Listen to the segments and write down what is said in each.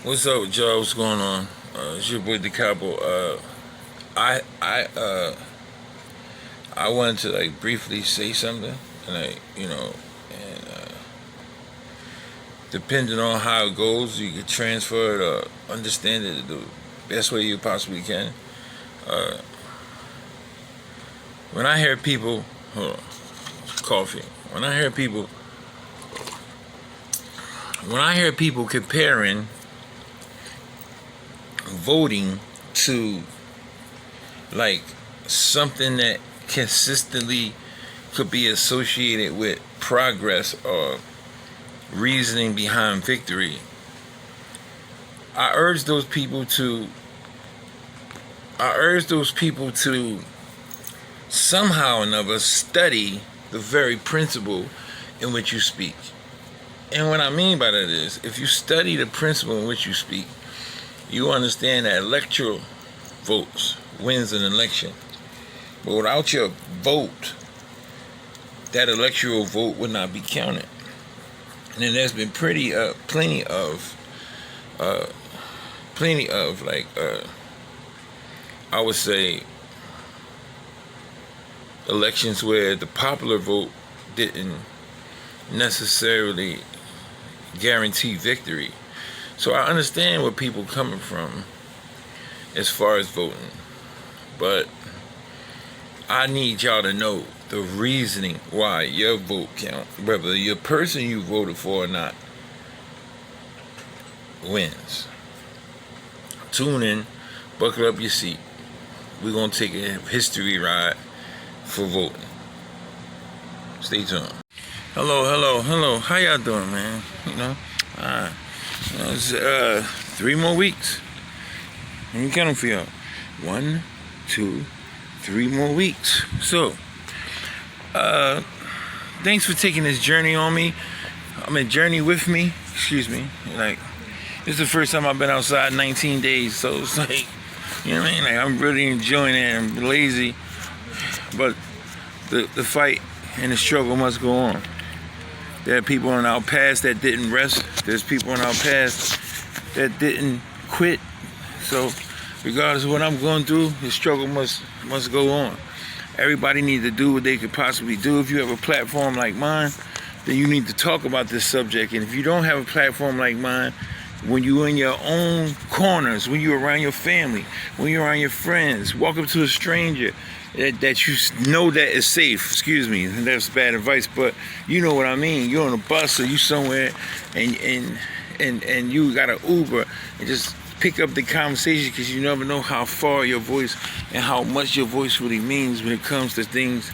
What's up, y'all? What's going on? It's your boy Decopbo. I I uh I wanted to briefly say something, and depending on how it goes, you can transfer it or understand it the best way you possibly can. Uh, when I hear people, hold on, coffee. When I hear people, comparing voting to like something that consistently could be associated with progress or reasoning behind victory, I urge those people to somehow or another study the very principle in which you speak. And what I mean by that is, if you study the principle in which you speak, you understand that electoral votes wins an election. But without your vote, that electoral vote would not be counted. And then there's been plenty of I would say elections where the popular vote didn't necessarily guarantee victory. So I understand where people coming from as far as voting, but I need y'all to know the reasoning why your vote count, whether your person you voted for or not, wins. Tune in, buckle up your seat. We're gonna take a history ride for voting. Stay tuned. Hello. How y'all doing, man? It's 3 more weeks. Let me count them for y'all. 1, 2, 3 more weeks. So, thanks for taking this journey on me. Journey with me. Excuse me. This is the first time I've been outside in 19 days. So it's you know what I mean? I'm really enjoying it. I'm lazy. But the fight and the struggle must go on. There are people in our past that didn't rest. There's people in our past that didn't quit. So regardless of what I'm going through, the struggle must go on. Everybody needs to do what they could possibly do. If you have a platform like mine, then you need to talk about this subject. And if you don't have a platform like mine, when you're in your own corners, when you're around your family, when you're around your friends, walk up to a stranger that you know that is safe. Excuse me, that's bad advice, but you know what I mean. You're on a bus or you somewhere, and you got an Uber, and just pick up the conversation, because you never know how far your voice and how much your voice really means when it comes to things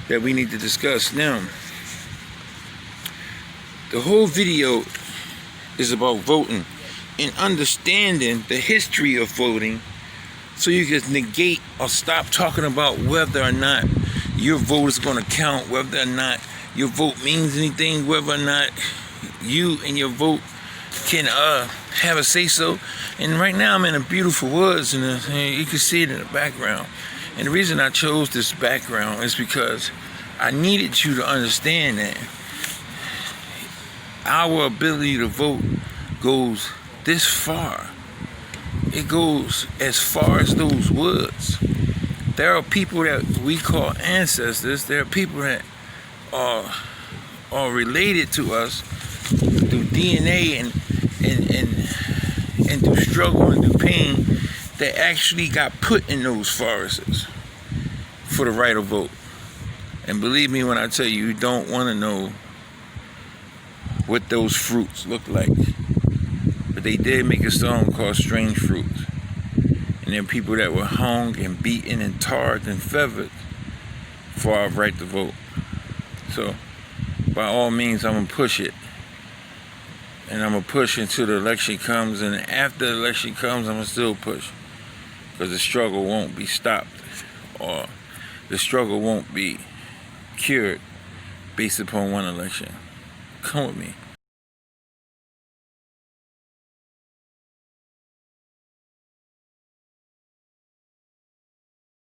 that we need to discuss. Now, the whole video is about voting and understanding the history of voting, so you can negate or stop talking about whether or not your vote is going to count, whether or not your vote means anything, whether or not you and your vote can have a say-so. And right now I'm in a beautiful woods, and you can see it in the background. And the reason I chose this background is because I needed you to understand that our ability to vote goes this far. It goes as far as those woods. There are people that we call ancestors. There are people that are related to us through DNA and through struggle and through pain, that actually got put in those forests for the right of vote. And believe me when I tell you, you don't want to know what those fruits look like. But they did make a song called Strange Fruits. And there are people that were hung and beaten and tarred and feathered for our right to vote. So, by all means, I'm going to push it. And I'm going to push until the election comes. And after the election comes, I'm going to still push. Because the struggle won't be stopped. Or the struggle won't be cured based upon one election. Come with me.